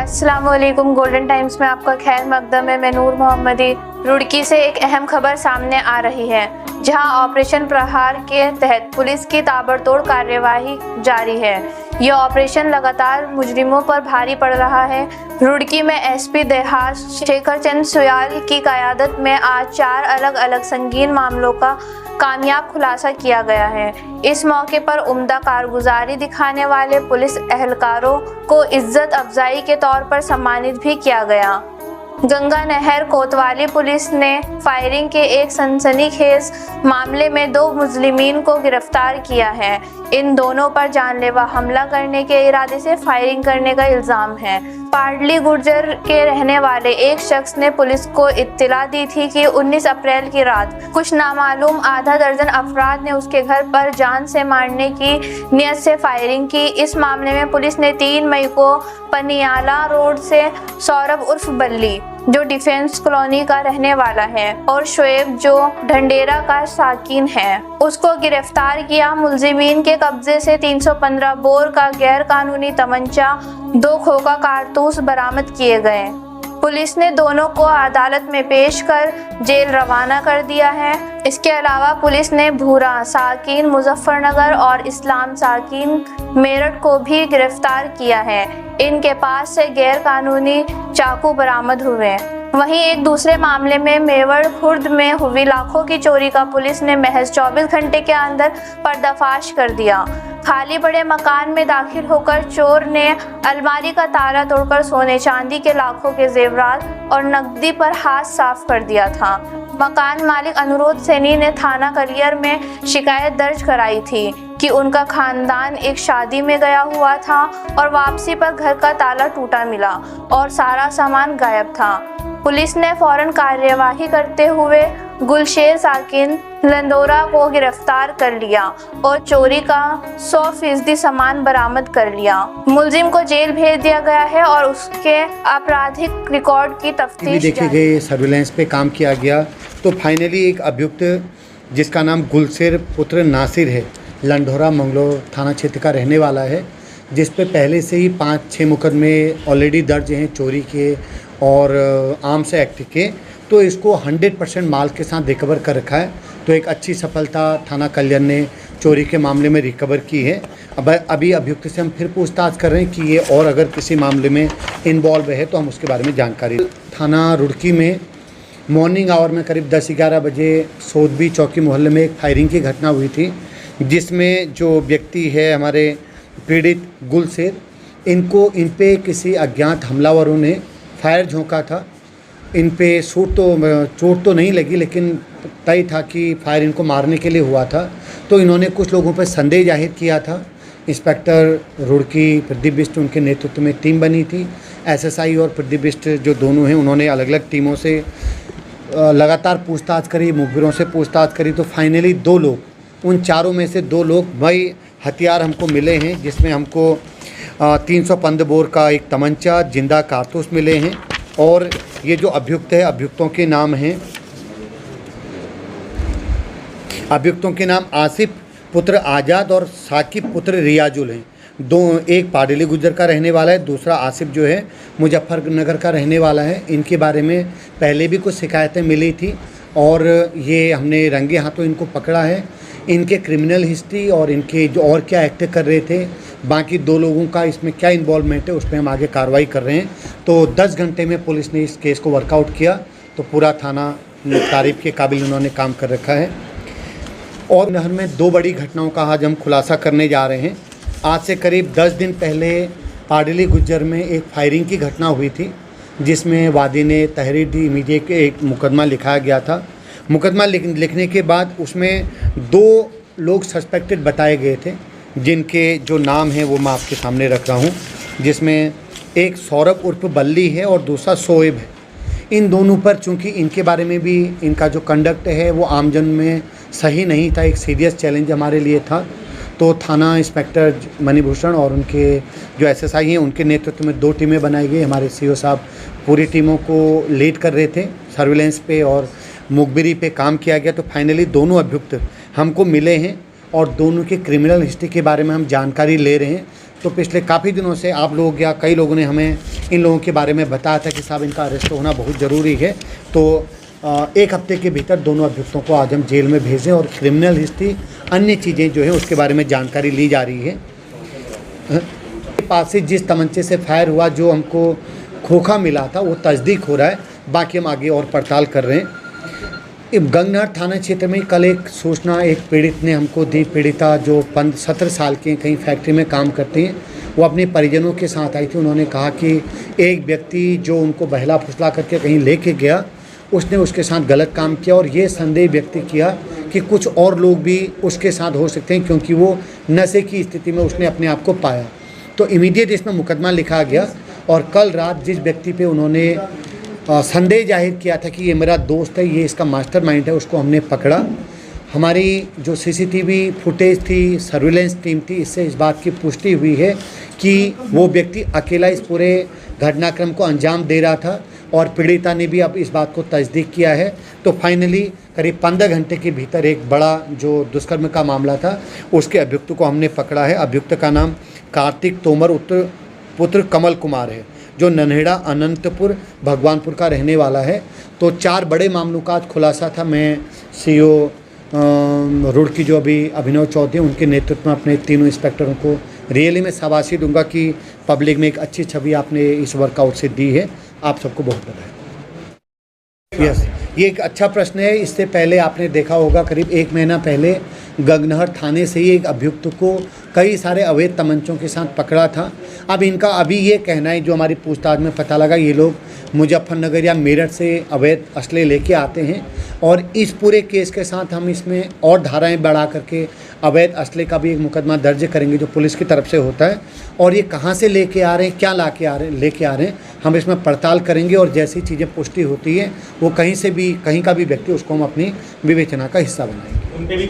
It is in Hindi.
अस्सलाम वालेकुम। गोल्डन टाइम्स में आपका खैर मकदम है। मैं नूर मोहम्मदी। रुड़की से एक अहम खबर सामने आ रही है, जहां ऑपरेशन प्रहार के तहत पुलिस की ताबड़तोड़ कार्यवाही जारी है। यह ऑपरेशन लगातार मुजरिमों पर भारी पड़ रहा है। रुड़की में एसपी देहात शेखर चंद सुयाल की क़यादत में आज 4 अलग अलग संगीन मामलों का कामयाब खुलासा किया गया है। इस मौके पर उम्दा कारगुजारी दिखाने वाले पुलिस एहलकारों को इज्जत अफजाई के तौर पर सम्मानित भी किया गया। गंगा नहर कोतवाली पुलिस ने फायरिंग के एक सनसनीखेज मामले में 2 मुजरिमीन को गिरफ्तार किया है। इन दोनों पर जानलेवा हमला करने के इरादे से फायरिंग करने का इल्ज़ाम है। पाडली गुर्जर के रहने वाले एक शख्स ने पुलिस को इत्तला दी थी कि 19 अप्रैल की रात कुछ नामालूम आधा दर्जन अफराद ने उसके घर पर जान से मारने की नियत से फायरिंग की। इस मामले में पुलिस ने 3 मई को पनियाला रोड से सौरभ उर्फ बल्ली, जो डिफेंस कॉलोनी का रहने वाला है, और शोएब, जो ढंडेरा का साकिन है, उसको गिरफ्तार किया। मुलजिमीन के कब्जे से 315 बोर का गैर कानूनी तमंचा, 2 खोखा कारतूस बरामद किए गए। पुलिस ने दोनों को अदालत में पेश कर जेल रवाना कर दिया है। इसके अलावा पुलिस ने भूरा साकिन मुजफ्फरनगर और इस्लाम साकिन मेरठ को भी गिरफ्तार किया है। इनके पास से गैर कानूनी चाकू बरामद हुए। वहीं एक दूसरे मामले में मेवड़ खुर्द में हुई लाखों की चोरी का पुलिस ने महज 24 घंटे के अंदर पर्दाफाश कर दिया। खाली पड़े मकान में दाखिल होकर चोर ने अलमारी का ताला तोड़कर सोने चांदी के लाखों के जेवरात और नकदी पर हाथ साफ कर दिया था। मकान मालिक अनुरोध सैनी ने थाना कलियर में शिकायत दर्ज कराई थी कि उनका खानदान एक शादी में गया हुआ था और वापसी पर घर का ताला टूटा मिला और सारा सामान गायब था। पुलिस ने फौरन कार्यवाही करते हुए गुलशेर साकिन लंदोरा को गिरफ्तार कर लिया और चोरी का 100% सामान बरामद कर लिया। मुलजिम को जेल भेज दिया गया है और उसके आपराधिक रिकॉर्ड की तफ्तीश देखे गए। सर्विलांस पे काम किया गया तो फाइनली एक अभियुक्त जिसका नाम गुलशेर पुत्र नासिर है, लंडोरा मंगलोर थाना क्षेत्र का रहने वाला है, जिस पे पहले से ही 5-6 मुकदमे ऑलरेडी दर्ज हैं चोरी के और आर्म्स एक्ट के। तो इसको 100% माल के साथ रिकवर कर रखा है। तो एक अच्छी सफलता थाना कल्याण ने चोरी के मामले में रिकवर की है। अभी अभियुक्त से हम फिर पूछताछ कर रहे हैं कि ये और अगर किसी मामले में इन्वॉल्व है तो हम उसके बारे में जानकारी। थाना रुड़की में मॉर्निंग आवर में करीब 10-11 बजे सोदबी चौकी मोहल्ले में एक फायरिंग की घटना हुई थी, जिसमें जो व्यक्ति है हमारे पीड़ित गुलशेर, इन पे किसी अज्ञात हमलावरों ने फायर झोंका था। इन पे चोट तो नहीं लगी, लेकिन तय था कि फायर इनको मारने के लिए हुआ था। तो इन्होंने कुछ लोगों पर संदेह जाहिर किया था। इंस्पेक्टर रुड़की प्रदीप बिष्ट, उनके नेतृत्व में टीम बनी थी। एसएसआई और प्रदीप बिष्ट जो दोनों हैं, उन्होंने अलग अलग टीमों से लगातार पूछताछ करी, मुखबिरों से पूछताछ करी। तो फाइनली 2 लोग, उन चारों में से 2 लोग भाई हथियार हमको मिले हैं, जिसमें हमको 315 बोर का एक तमंचा, जिंदा कारतूस मिले हैं। और ये जो अभियुक्त है, अभियुक्तों के नाम आसिफ पुत्र आज़ाद और साकिब पुत्र रियाजुल हैं। एक पाडली गुर्जर का रहने वाला है, दूसरा आसिफ जो है मुजफ्फरनगर का रहने वाला है। इनके बारे में पहले भी कुछ शिकायतें मिली थी और ये हमने रंगे हाथों इनको पकड़ा है। इनके क्रिमिनल हिस्ट्री और इनके जो और क्या एक्ट कर रहे थे, बाकी 2 लोगों का इसमें क्या इन्वॉल्वमेंट है, उस पर हम आगे कार्रवाई कर रहे हैं। तो 10 घंटे में पुलिस ने इस केस को वर्कआउट किया। तो पूरा थाना तारीफ के काबिल उन्होंने काम कर रखा है। और नहर में 2 बड़ी घटनाओं का आज हम खुलासा करने जा रहे हैं। आज से करीब 10 दिन पहले पाडली गुर्जर में एक फायरिंग की घटना हुई थी, जिसमें वादी ने तहरीर दी, मीडिया के एक मुकदमा लिखाया गया था। मुकदमा लिखने के बाद उसमें 2 लोग सस्पेक्टेड बताए गए थे, जिनके जो नाम हैं वो मैं आपके सामने रख रहा हूँ, जिसमें एक सौरभ उर्फ बल्ली है और दूसरा शोएब है। इन दोनों पर चूँकि इनके बारे में भी इनका जो कंडक्ट है वो आमजन में सही नहीं था, एक सीरियस चैलेंज हमारे लिए था। तो थाना इंस्पेक्टर मणिभूषण और उनके जो एसएसआई हैं, उनके नेतृत्व में 2 टीमें बनाई गई। हमारे सीओ साहब पूरी टीमों को लीड कर रहे थे। सर्विलेंस पे और मुखबिरी पे काम किया गया। तो फाइनली दोनों अभियुक्त हमको मिले हैं और दोनों के क्रिमिनल हिस्ट्री के बारे में हम जानकारी ले रहे हैं, तो पिछले काफ़ी दिनों से आप लोग या कई लोगों ने हमें इन लोगों के बारे में बताया था कि साहब इनका अरेस्ट होना बहुत ज़रूरी है। तो एक हफ्ते के भीतर दोनों अभियुक्तों को आज हम जेल में भेजें और क्रिमिनल हिस्ट्री अन्य चीज़ें जो है उसके बारे में जानकारी ली जा रही है। पास से जिस तमंचे से फायर हुआ, जो हमको खोखा मिला था, वो तस्दीक हो रहा है। बाकी हम आगे और पड़ताल कर रहे हैं। गंगनहर थाना क्षेत्र में कल एक सूचना एक पीड़ित ने हमको दी। पीड़िता जो 17 साल की कहीं फैक्ट्री में काम करती हैं, वो अपने परिजनों के साथ आई थी। उन्होंने कहा कि एक व्यक्ति जो उनको बहला फुसला करके कहीं लेके गया, उसने उसके साथ गलत काम किया और ये संदेह व्यक्त किया कि कुछ और लोग भी उसके साथ हो सकते हैं, क्योंकि वो नशे की स्थिति में उसने अपने आप को पाया। तो इमीडिएट इसमें मुकदमा लिखा गया और कल रात जिस व्यक्ति पे उन्होंने संदेह जाहिर किया था कि ये मेरा दोस्त है, ये इसका मास्टरमाइंड है, उसको हमने पकड़ा। हमारी जो सीसीटीवी फुटेज थी, सर्विलेंस टीम थी, इससे इस बात की पुष्टि हुई है कि वो व्यक्ति अकेला इस पूरे घटनाक्रम को अंजाम दे रहा था और पीड़िता ने भी अब इस बात को तस्दीक किया है। तो फाइनली करीब 15 घंटे के भीतर एक बड़ा जो दुष्कर्म का मामला था उसके अभियुक्त को हमने पकड़ा है। अभियुक्त का नाम कार्तिक तोमर पुत्र कमल कुमार है, जो नन्हेड़ा अनंतपुर भगवानपुर का रहने वाला है। तो 4 बड़े मामलों का खुलासा था। मैं सीओ रुड़की जो अभी अभिनव चौधरी, उनके नेतृत्व में अपने तीनों इंस्पेक्टरों को रियली मैं शाबाशी दूंगा कि पब्लिक में एक अच्छी छवि आपने इस वर्कआउट से दी है। आप सबको बहुत बधाई। यस, ये एक अच्छा प्रश्न है। इससे पहले आपने देखा होगा करीब 1 महीना पहले गंगनहर थाने से ही एक अभियुक्त को कई सारे अवैध तमंचों के साथ पकड़ा था। अब इनका अभी ये कहना है, जो हमारी पूछताछ में पता लगा, ये लोग मुजफ्फरनगर या मेरठ से अवैध असले लेके आते हैं और इस पूरे केस के साथ हम इसमें और धाराएं बढ़ा करके अवैध असले का भी एक मुकदमा दर्ज करेंगे जो पुलिस की तरफ से होता है। और ये कहाँ से लेके आ रहे हैं, क्या लेके आ रहे हैं, हम इसमें पड़ताल करेंगे और जैसी चीज़ें पुष्टि होती है वो कहीं का भी व्यक्ति, उसको हम अपनी विवेचना का हिस्सा बनाएंगे। उनके भी